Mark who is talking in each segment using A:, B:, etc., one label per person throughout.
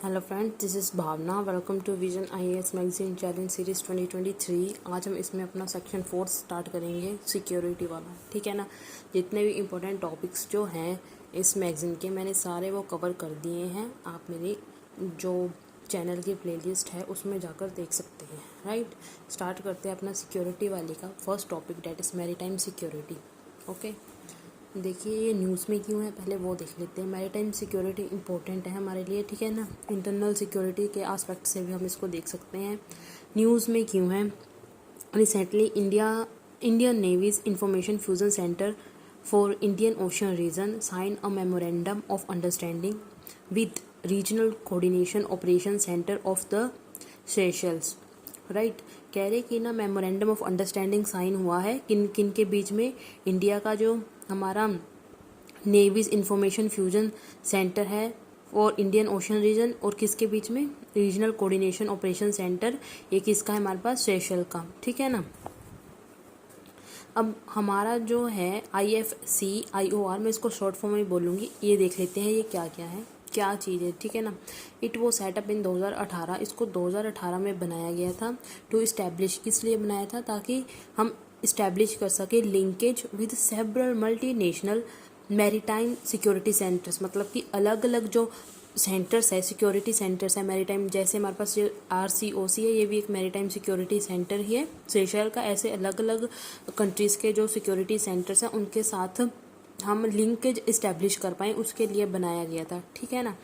A: Hello friends, this is Bhavna. Welcome to Vision IAS magazine challenge series 2023। आज हम इसमें अपना सेक्शन 4 स्टार्ट करेंगे, सिक्योरिटी वाला। ठीक है ना। जितने भी इम्पोर्टेंट टॉपिक्स जो हैं इस मैगज़ीन के, मैंने सारे वो कवर कर दिए हैं। आप मेरी जो चैनल की प्लेलिस्ट है उसमें जाकर देख सकते हैं। राइट, स्टार्ट करते हैं अपना सिक्योरिटी वाले का first topic, that is maritime security. Okay, देखिए ये न्यूज़ में क्यों है, पहले वो देख लेते हैं। मैरीटाइम सिक्योरिटी इंपॉर्टेंट है हमारे लिए, ठीक है ना। इंटरनल सिक्योरिटी के आस्पेक्ट से भी हम इसको देख सकते हैं। न्यूज़ में क्यों है, recently Indian navy's information fusion centre for Indian Ocean region sign a memorandum of understanding with regional coordination operation centre of the Seychelles. Right, कह रहे कि ना मेमोरेंडम ऑफ अंडरस्टैंडिंग साइन हुआ है किन किन के बीच में। इंडिया का जो हमारा नेवीज इंफॉर्मेशन फ्यूजन सेंटर है और इंडियन ओशन रीजन, और किसके बीच में, रीजनल कोऑर्डिनेशन ऑपरेशन सेंटर, ये किसका है हमारे पास, सेशल का। ठीक है ना। अब हमारा जो है IFC/IOR, मैं इसको शॉर्ट फॉर्म में बोलूँगी, ये देख लेते हैं ये क्या क्या है, क्या चीज़ है। ठीक है ना। इट वो सेटअप इन 2018, इसको 2018 में बनाया गया था। टू इस्टेब्लिश, किस लिए बनाया था, ताकि हम इस्टेब्लिश कर सके linkage with several multinational maritime security centres. मतलब कि अलग अलग जो सेंटर्स है, सिक्योरिटी सेंटर्स है मैरीटाइम, जैसे हमारे पास जो RCOC है, ये भी एक मैरीटाइम सिक्योरिटी सेंटर ही है सेशल का। ऐसे अलग अलग कंट्रीज़ के जो सिक्योरिटी सेंटर्स हैं उनके साथ हम लिंकेज इस्टेब्लिश कर पाएँ, उसके लिए बनाया गया था। ठीक है ना।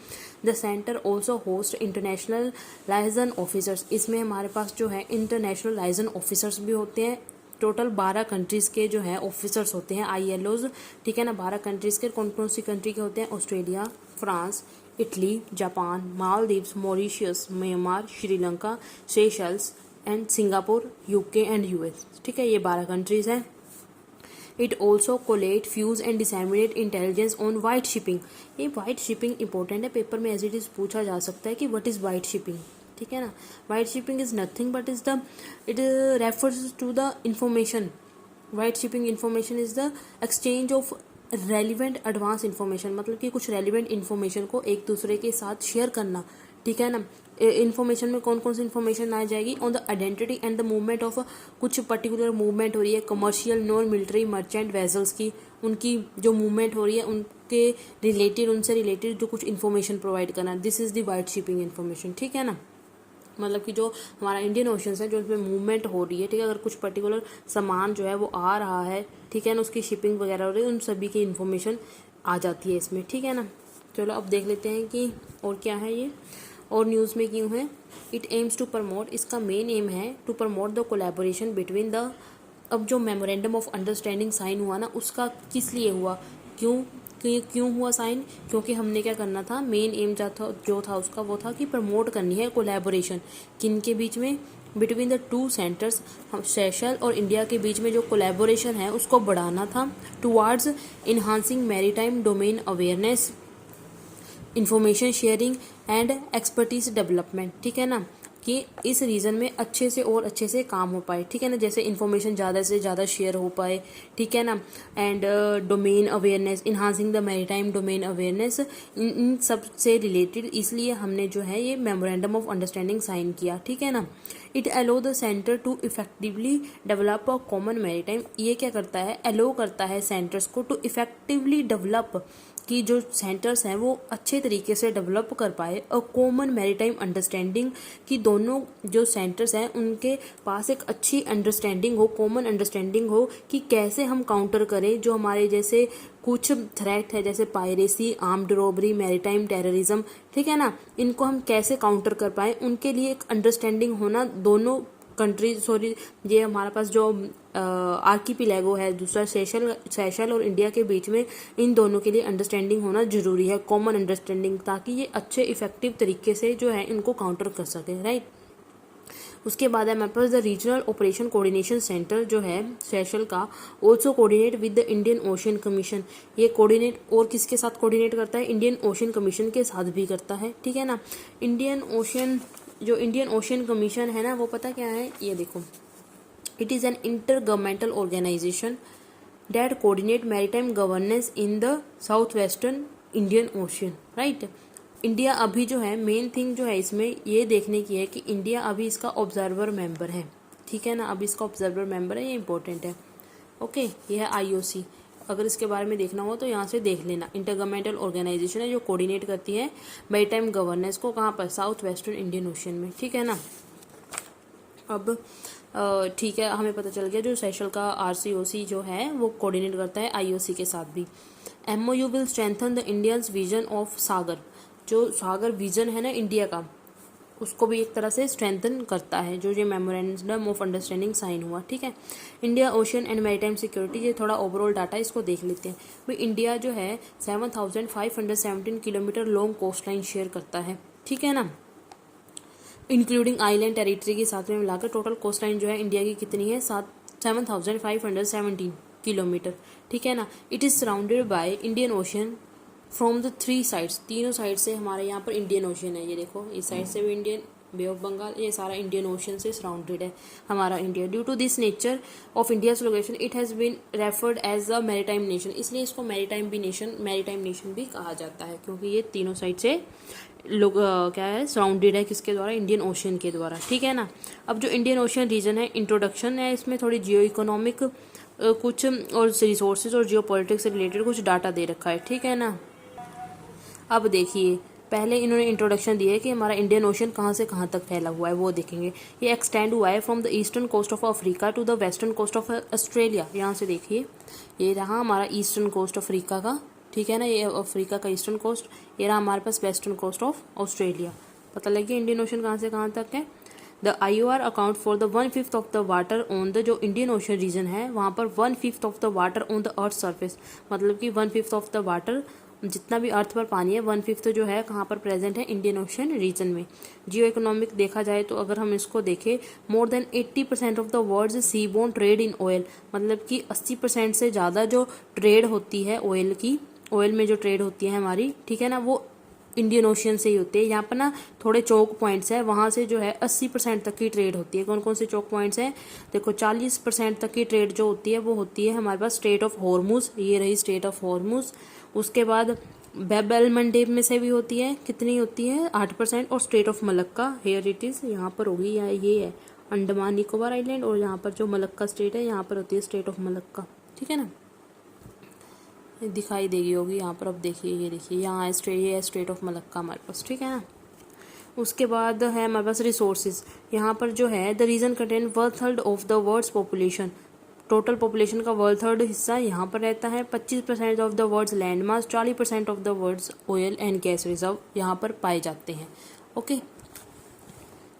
A: The centre also host international liaison officers, इसमें हमारे पास जो है इंटरनेशनल लाइजन ऑफिसर्स भी होते हैं। टोटल 12 कंट्रीज़ के जो है ऑफिसर्स होते हैं, ILOs। ठीक है ना। 12 कंट्रीज़ के, कौन कौन सी कंट्री के होते हैं, Australia, France, Italy, Japan, Maldives, Mauritius, Myanmar, Sri Lanka, Seychelles and Singapore, UK and US। ठीक है, ये 12 कंट्रीज़ हैं। It also collate, fuse and disseminate intelligence on white shipping. ये वाइट शिपिंग इंपॉर्टेंट है, पेपर में एज इट इज़ पूछा जा सकता है कि व्हाट इज़ वाइट शिपिंग। ठीक है ना। White shipping is nothing but it refers to the information. White shipping information is the exchange of relevant advance information, मतलब कि कुछ रेलिवेंट इंफॉर्मेशन को एक दूसरे के साथ शेयर करना। ठीक है ना। इन्फॉर्मेशन में कौन कौन सी इन्फॉर्मेशन आ जाएगी, on the identity and the movement of कुछ पर्टिकुलर मूवमेंट हो रही है, commercial, non military, merchant vessels की, उनकी जो मूवमेंट हो रही है उनके रिलेटेड, उनसे रिलेटेड जो कुछ इन्फॉर्मेशन प्रोवाइड करना, this is the white shipping information. ठीक है ना। मतलब कि जो हमारा इंडियन ओशन है, जो उसमें मूवमेंट हो रही है, ठीक है, अगर कुछ पर्टिकुलर सामान जो है वो आ रहा है, ठीक है ना, उसकी शिपिंग वगैरह हो रही है, उन सभी की इन्फॉर्मेशन आ जाती है इसमें। ठीक है ना। चलो अब देख लेते हैं कि और क्या है ये, और न्यूज़ में क्यों है। इट एम्स टू प्रमोट, इसका मेन एम है to promote the collaboration between the, अब जो मेमोरेंडम ऑफ अंडरस्टैंडिंग साइन हुआ ना, उसका किस लिए हुआ, क्यों हुआ साइन, क्योंकि हमने क्या करना था, मेन एम जो था उसका वो था कि प्रमोट करनी है कोलैबोरेशन, किन के बीच में, बिटवीन द टू सेंटर्स, हम सेशल और इंडिया के बीच में जो कोलैबोरेशन है उसको बढ़ाना था, towards enhancing maritime domain awareness, information sharing and expertise development. ठीक है ना, कि इस रीजन में अच्छे से और अच्छे से काम हो पाए। ठीक है ना, जैसे इन्फॉर्मेशन ज़्यादा से ज़्यादा शेयर हो पाए। ठीक है ना। And domain awareness, enhancing the maritime domain awareness, इन सब से रिलेटेड इसलिए हमने जो है ये मेमोरेंडम ऑफ अंडरस्टैंडिंग साइन किया। ठीक है ना। It allow the centre to effectively develop a common maritime, ये क्या करता है, अलो करता है सेंटर्स को टू इफेक्टिवली डेवलप, कि जो सेंटर्स हैं वो अच्छे तरीके से डेवलप कर पाए अ कॉमन मैरीटाइम अंडरस्टैंडिंग, कि दोनों जो सेंटर्स हैं उनके पास एक अच्छी अंडरस्टैंडिंग हो, कॉमन अंडरस्टैंडिंग हो, कि कैसे हम काउंटर करें जो हमारे जैसे कुछ थ्रेट है, जैसे piracy, armed robbery, maritime terrorism. ठीक है ना, इनको हम कैसे काउंटर कर पाए, उनके लिए एक अंडरस्टैंडिंग होना दोनों कंट्रीज, सॉरी ये हमारे पास जो आर्कीपिलेगो है दूसरा, सेशल और इंडिया के बीच में, इन दोनों के लिए अंडरस्टैंडिंग होना जरूरी है, कॉमन अंडरस्टैंडिंग, ताकि ये अच्छे इफेक्टिव तरीके से जो है इनको काउंटर कर सके। राइट। उसके बाद है हमारे पास the regional operation coordination centre जो है सेशल का, also coordinate with the Indian Ocean Commission, ये कोऑर्डिनेट और किसके साथ कोऑर्डिनेट करता है, इंडियन ओशन कमीशन के साथ भी करता है। ठीक है ना। इंडियन ओशन कमीशन है ना, वो पता क्या है, ये देखो, it is an intergovernmental organisation that coordinate maritime governance in the south western Indian Ocean. Right. India अभी जो है मेन थिंग जो है इसमें ये देखने की है कि इंडिया अभी इसका ऑब्जर्वर मेंबर है, ठीक है ना, अभी इसका ऑब्जर्वर मेंबर है, ये इंपॉर्टेंट है। ओके, ये है IOC। अगर इसके बारे में देखना हो तो यहाँ से देख लेना। इंटरगवर्नमेंटल ऑर्गेनाइजेशन है जो कोऑर्डिनेट करती है मैरीटाइम गवर्नेंस को, कहाँ पर, साउथ वेस्टर्न इंडियन ओशन में, ठीक है ना। अब ठीक है, हमें पता चल गया जो सेशल का RCOC जो है वो कोऑर्डिनेट करता है IOC के साथ भी। MOU will strengthen the Indians vision of Sagar, जो सागर विजन है ना इंडिया का, उसको भी एक तरह से स्ट्रेंथन करता है जो ये मेमोरेंडम ऑफ अंडरस्टैंडिंग साइन हुआ, ठीक है। India ocean and maritime security, ये थोड़ा ओवरऑल डाटा इसको देख लेते हैं। भाई इंडिया जो है 7,517 kilometre long coastline share करता है, ठीक है ना, इंक्लूडिंग आइलैंड टेरिटरी के साथ में मिलाकर टोटल कोस्ट लाइन जो है इंडिया की कितनी है, 7,517 किलोमीटर, ठीक है ना। It is surrounded by Indian ocean from the 3 sides, तीनों साइड से हमारे यहाँ पर इंडियन ओशन है। ये देखो, इस साइड से भी इंडियन, बे ऑफ बंगाल, ये सारा इंडियन ओशन से सराउंडेड है हमारा India. Due to this nature of India's location it has been referred as a maritime nation, इसलिए इसको मैरीटाइम नेशन भी कहा जाता है, क्योंकि ये तीनों साइड से लोग क्या है, सराउंडेड है, किसके द्वारा, इंडियन ओशन के द्वारा, ठीक है ना। अब जो इंडियन ओशन रीजन है, इंट्रोडक्शन है, इसमें थोड़ी जियो इकोनॉमिक कुछ और रिसोर्सेज और जियो पॉलिटिक्स से रिलेटेड कुछ डाटा दे रखा है, ठीक है ना। अब देखिए, पहले इन्होंने इंट्रोडक्शन दी है कि हमारा इंडियन ओशन कहाँ से कहाँ तक फैला हुआ है, वो देखेंगे। ये एक्सटेंड हुआ है from the eastern coast of Africa to the western coast of Australia. यहाँ से देखिए, ये रहा हमारा ईस्टर्न कोस्ट अफ्रीका का, ठीक है ना, ये अफ्रीका का ईस्टर्न कोस्ट, ये रहा हमारे पास वेस्टर्न कोस्ट ऑफ ऑस्ट्रेलिया। पता लग गया इंडियन ओशन कहाँ से कहाँ तक है। The IOR account for the 1/5 of the water on the, जो इंडियन ओशन रीजन है वहाँ पर 1/5 of the water on the earth surface, मतलब कि 1/5 ऑफ द वाटर, जितना भी अर्थ पर पानी है 1/5 जो है कहाँ पर प्रेजेंट है, इंडियन ओशन रीजन में। जियो इकोनॉमिक देखा जाए तो अगर हम इसको देखें, more than 80% of the world's seaborne trade in oil, मतलब कि 80% से ज़्यादा जो ट्रेड होती है ऑयल की, ऑयल में जो ट्रेड होती है हमारी, ठीक है ना, वो इंडियन ओशियन से ही होती है। यहाँ पर ना थोड़े चौक पॉइंट्स है, वहाँ से जो है 80% तक की ट्रेड होती है। कौन कौन से चौक पॉइंट्स हैं, देखो 40% तक की ट्रेड जो होती है वो होती है हमारे पास स्ट्रेट ऑफ हॉर्मुज, ये रही स्ट्रेट ऑफ हॉर्मुज। उसके बाद बेब एल मंडेब में से भी होती है, कितनी होती है, 8%। और strait of Malacca, here it is, यहाँ पर होगी, ये है अंडमान निकोबार आइलैंड, और यहाँ पर जो मलक्का स्टेट है यहाँ पर होती है स्ट्रेट ऑफ मलक्का, ठीक है ना, दिखाई देगी होगी यहाँ पर। अब देखिए, ये देखिए यहाँ ये स्ट्रेट ऑफ मलक्का हमारे पास, ठीक है ना। उसके बाद है हमारे पास रिसोर्सेज, यहाँ पर जो है the region contain 1/3 of the world's population, total population का 1/3 हिस्सा यहाँ पर रहता है। 25% of the world's land mass, 40% of the world's oil and gas reserve यहाँ पर पाए जाते हैं। Okay,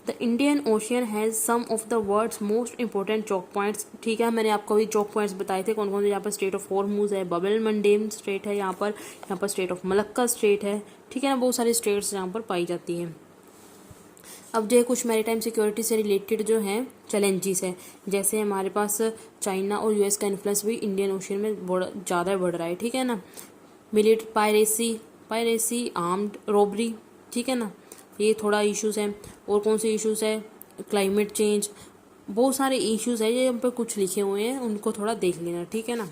A: the Indian Ocean has some of the world's most important choke points, ठीक है, मैंने आपको अभी चौक पॉइंट्स बताए थे कौन कौन से। यहाँ पर स्ट्रेट ऑफ हॉर्मुज है, बब एल मंडेब स्ट्रेट है, यहाँ पर स्ट्रेट ऑफ मलक्का स्ट्रेट है, ठीक है ना, बहुत सारी स्टेट्स यहाँ पर पाई जाती हैं। अब जो है कुछ मैरीटाइम सिक्योरिटी से रिलेटेड जो हैं चैलेंजेस है, जैसे हमारे पास चाइना और US का इन्फ्लुएंस भी इंडियन ओशियन में ज़्यादा बढ़ रहा है, ठीक है ना। पायरेसी, आर्म्ड रॉबरी, ठीक है ना, ये थोड़ा इश्यूज़ हैं। और कौन से इश्यूज़ है, क्लाइमेट चेंज, बहुत सारे इश्यूज़ है, ये हम पे कुछ लिखे हुए हैं, उनको थोड़ा देख लेना, ठीक है ना।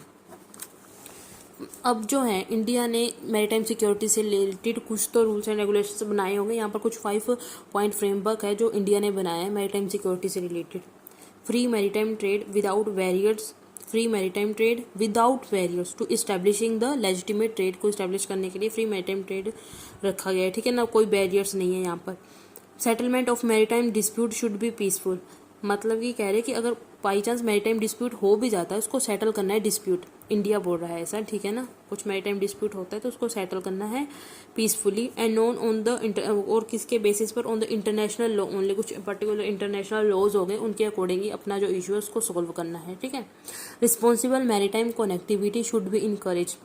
A: अब जो है इंडिया ने मैरीटाइम सिक्योरिटी से रिलेटेड कुछ तो रूल्स एंड रेगुलेशंस बनाए होंगे। यहाँ पर कुछ 5 पॉइंट फ्रेमवर्क है जो इंडिया ने बनाया है मैरीटाइम सिक्योरिटी से related. Free maritime trade without barriers to establishing the legitimate trade को इस्टेब्लिश करने के लिए फ्री मैरीटाइम ट्रेड रखा गया है, ठीक है ना, कोई बैरियर्स नहीं है यहाँ पर। Settlement of maritime dispute should be peaceful, मतलब कि कह रहे कि अगर बाई चांस मैरीटाइम डिस्प्यूट हो भी जाता है उसको सेटल करना है, डिस्प्यूट इंडिया बोल रहा है ऐसा, ठीक है ना। कुछ मैरीटाइम डिस्प्यूट होता है तो उसको सेटल करना है peacefully and non on the और किसके बेसिस पर, on the international law only, कुछ पर्टिकुलर इंटरनेशनल लॉज हो गए उनके अकॉर्डिंग ही अपना जो इशू है उसको सोल्व करना है, ठीक है। Responsible maritime connectivity should be encourage,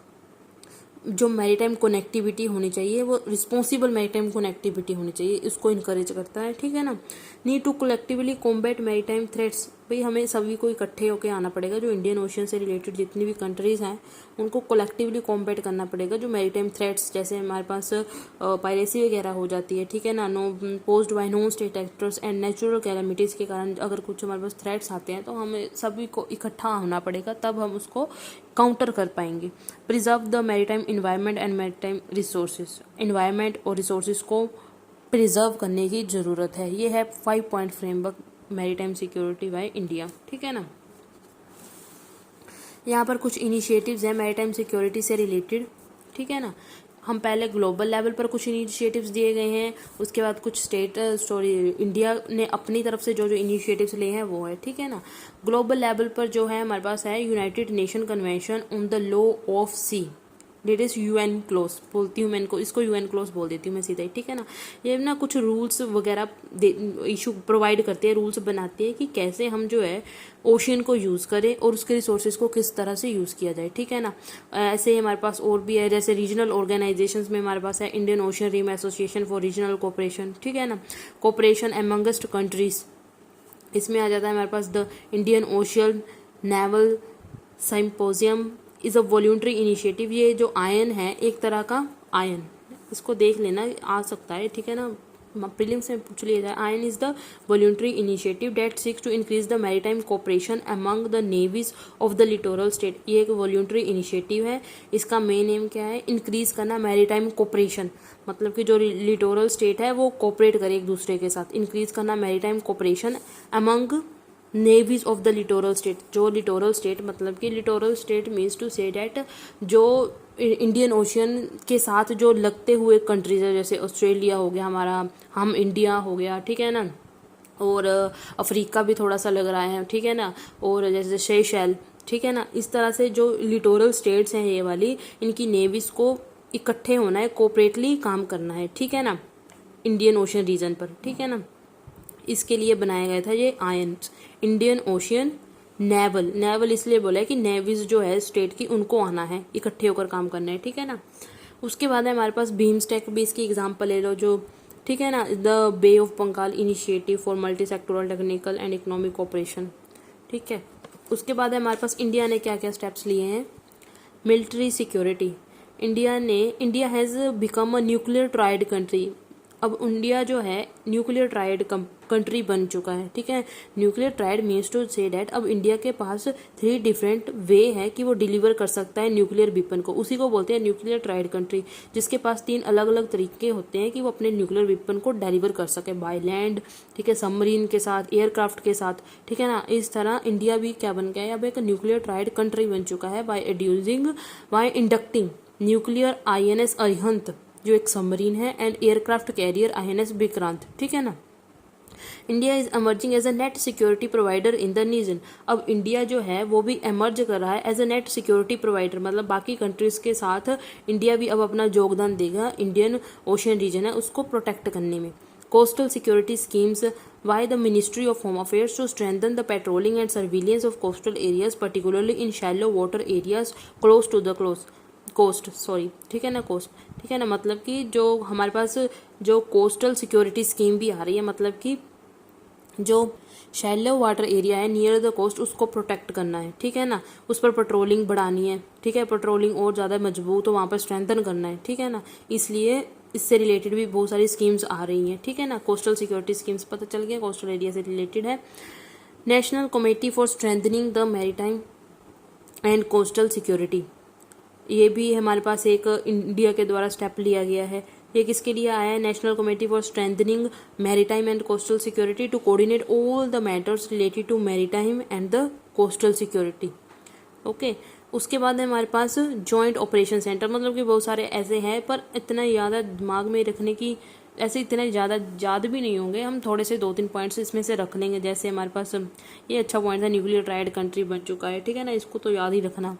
A: जो मैरीटाइम कनेक्टिविटी होनी चाहिए वो रिस्पॉन्सिबल मैरीटाइम कनेक्टिविटी होनी चाहिए, इसको इनकरेज करता है, ठीक है ना। Need to collectively combat maritime threats, भाई हमें सभी को इकट्ठे होकर आना पड़ेगा, जो इंडियन ओशन से रिलेटेड जितनी भी कंट्रीज़ हैं उनको कलेक्टिवली कॉम्बैट करना पड़ेगा। जो मैरीटाइम थ्रेट्स जैसे हमारे पास पायरेसी वगैरह हो जाती है, ठीक है ना, no posed by non state actors and natural calamities के कारण अगर कुछ हमारे पास थ्रेट्स आते हैं तो हमें सभी को इकट्ठा होना पड़ेगा, तब हम उसको काउंटर कर पाएंगे। Preserve the maritime environment and maritime resources, environment और रिसोर्सेज को प्रिजर्व करने की ज़रूरत है। ये है 5 point framework maritime security by India, ठीक है ना। यहाँ पर कुछ इनिशिएटिव्स हैं मैरीटाइम सिक्योरिटी से रिलेटेड, ठीक है ना। हम पहले ग्लोबल लेवल पर कुछ इनिशिएटिव्स दिए गए हैं, उसके बाद कुछ इंडिया ने अपनी तरफ से जो जो इनिशिएटिव्स लिए हैं वो है, ठीक है ना। ग्लोबल लेवल पर जो है हमारे पास है United Nation Convention on the Law of Sea, that is UN close बोलती हूँ मैं इनको, इसको UN क्लोज बोल देती हूँ मैं सीधा ही, ठीक है ना। ये ना कुछ रूल्स वगैरह इशू प्रोवाइड करते हैं, रूल्स बनाती है कि कैसे हम जो है ओशियन को यूज़ करें और उसके रिसोर्सेज को किस तरह से यूज़ किया जाए, ठीक है ना। ऐसे ही हमारे पास और भी है, जैसे रीजनल ऑर्गेनाइजेशंस में हमारे पास है Indian Ocean Rim Association for Regional Cooperation, ठीक है ना। कोऑपरेशन एमंगस्ट कंट्रीज, इसमें आ जाता है हमारे पास the Indian Ocean naval symposium is a voluntary initiative. ये जो आयन है एक तरह का आयन, इसको देख लेना आ सकता है, ठीक है ना, प्रीलिम्स में पूछ लिया जाए। IONS is the voluntary initiative that seeks to increase the maritime cooperation among the navies of the littoral state. ये एक वॉल्यूंटरी इनिशिएटिव है, इसका मेन एम क्या है, इंक्रीज करना मैरीटाइम कोऑपरेशन, मतलब कि जो लिटोरल स्टेट है वो कोऑपरेट करे एक दूसरे के साथ, इंक्रीज करना maritime cooperation among navies of the littoral state. जो लिटोरल स्टेट मतलब कि littoral state means to say that जो इंडियन ओशियन के साथ जो लगते हुए कंट्रीज है, जैसे ऑस्ट्रेलिया हो गया हमारा, हम इंडिया हो गया, ठीक है ना, और अफ्रीका भी थोड़ा सा लग रहा है, ठीक है ना, और जैसे सेशेल, ठीक है ना। इस तरह से जो लिटोरल स्टेट्स हैं ये वाली, इनकी नेवीज को इकट्ठे होना है, कोऑपरेटली काम करना है, ठीक है ना, इंडियन ओशन रीजन पर, ठीक है ना। इसके लिए बनाया गया था ये ions, Indian Ocean naval. Naval इसलिए बोला है कि नेवीज जो है स्टेट की उनको आना है, इकट्ठे होकर काम करना है, ठीक है ना। उसके बाद है हमारे पास बीम्सटेक भी, इसकी एग्जांपल ले लो जो, ठीक है ना, the Bay of Bengal initiative for multi sectoral technical and economic cooperation, ठीक है। उसके बाद है हमारे पास इंडिया ने क्या क्या स्टेप्स लिए हैं। Military security, India has become a nuclear tried country. अब इंडिया जो है न्यूक्लियर ट्राइड कंट्री बन चुका है, ठीक है। Nuclear triad means to say that अब इंडिया के पास 3 डिफरेंट वे है कि वो डिलीवर कर सकता है न्यूक्लियर वेपन को, उसी को बोलते हैं न्यूक्लियर ट्राइड कंट्री, जिसके पास 3 अलग अलग तरीके होते हैं कि वो अपने न्यूक्लियर वेपन को डिलीवर कर सके, बाय लैंड, ठीक है, सबमरीन के साथ, एयरक्राफ्ट के साथ, ठीक है ना। इस तरह इंडिया भी क्या बन गया है, अब एक न्यूक्लियर ट्राइड कंट्री बन चुका है by inducting nuclear INS Arihant जो एक सबमरीन है and aircraft carrier INS Vikrant, ठीक है ना। India is emerging as a net security provider in the region. अब इंडिया जो है वो भी एमर्ज कर रहा है as a net security provider, मतलब बाकी कंट्रीज के साथ इंडिया भी अब अपना योगदान देगा इंडियन ओशियन रीजन है उसको प्रोटेक्ट करने में। Coastal security schemes by the Ministry of Home Affairs to strengthen the patrolling and surveillance of coastal areas, particularly in shallow water areas close to the coast, ठीक है ना, coast, ठीक है ना। मतलब कि जो हमारे पास जो कोस्टल सिक्योरिटी स्कीम भी आ रही है, मतलब कि जो शैलो वाटर एरिया है नियर द कोस्ट उसको प्रोटेक्ट करना है, ठीक है ना, उस पर पेट्रोलिंग बढ़ानी है, ठीक है, पेट्रोलिंग और ज़्यादा मजबूत हो वहाँ पर स्ट्रेंथन करना है, ठीक है ना। इसलिए इससे रिलेटेड भी बहुत सारी स्कीम्स आ रही हैं, ठीक है ना। कोस्टल सिक्योरिटी स्कीम्स पता चल गया, कोस्टल एरिया से रिलेटेड है। National committee for strengthening the maritime and coastal security, ये भी हमारे पास एक इंडिया के द्वारा स्टेप लिया गया है। ये किसके लिए आया है, national committee for strengthening maritime and coastal security to coordinate all the matters related to maritime and the coastal security, okay. उसके बाद है हमारे पास जॉइंट ऑपरेशन सेंटर, मतलब कि बहुत सारे ऐसे हैं पर इतना ज़्यादा दिमाग में रखने की ऐसे इतने ज़्यादा याद भी नहीं होंगे, हम थोड़े से 2-3 पॉइंट्स इसमें से रख लेंगे। जैसे हमारे पास ये अच्छा पॉइंट था, न्यूक्लियर ट्राइड कंट्री बन चुका है, ठीक है ना, इसको तो याद ही रखना।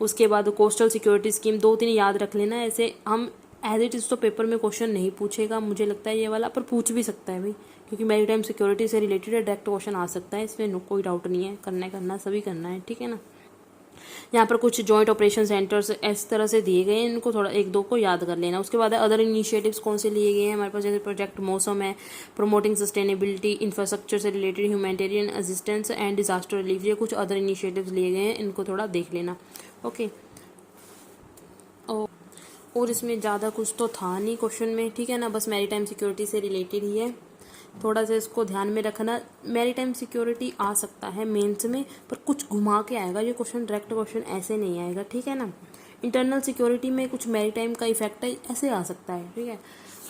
A: उसके बाद कोस्टल सिक्योरिटी स्कीम 2-3 याद रख लेना, ऐसे हम एज इट इज़ तो पेपर में क्वेश्चन नहीं पूछेगा मुझे लगता है ये वाला, पर पूछ भी सकता है भाई, क्योंकि मैरीटाइम सिक्योरिटी से रिलेटेड डायरेक्ट क्वेश्चन आ सकता है, इसमें कोई डाउट नहीं है, करना सभी करना है, ठीक है ना। यहाँ पर कुछ जॉइंट ऑपरेशन सेंटर्स इस तरह से दिए गए हैं, इनको थोड़ा एक दो को याद कर लेना। उसके बाद अदर इनिशिएटिव्स कौन से लिए गए हैं हमारे पास, जैसे प्रोजेक्ट मौसम है, प्रमोटिंग सस्टेनेबिलिटी, इंफ्रास्ट्रक्चर से related, humanitarian assistance and disaster relief, ये कुछ अदर इनिशिएटिव्स लिए गए हैं, इनको थोड़ा देख लेना। ओके, और इसमें ज़्यादा कुछ तो था नहीं क्वेश्चन में, ठीक है ना, बस मैरीटाइम सिक्योरिटी से रिलेटेड ही है। थोड़ा सा इसको ध्यान में रखना, मैरीटाइम सिक्योरिटी आ सकता है मेंस में, पर कुछ घुमा के आएगा ये क्वेश्चन, डायरेक्ट क्वेश्चन ऐसे नहीं आएगा, ठीक है ना। इंटरनल सिक्योरिटी में कुछ मैरीटाइम का इफेक्ट है, ऐसे आ सकता है, ठीक है।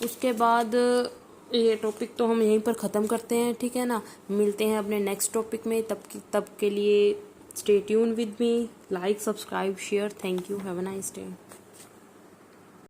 A: उसके बाद ये टॉपिक तो हम यहीं पर ख़त्म करते हैं, ठीक है ना। मिलते हैं अपने नेक्स्ट टॉपिक में, तब के लिए stay tune with me, like, subscribe, share. Thank you, have a nice day.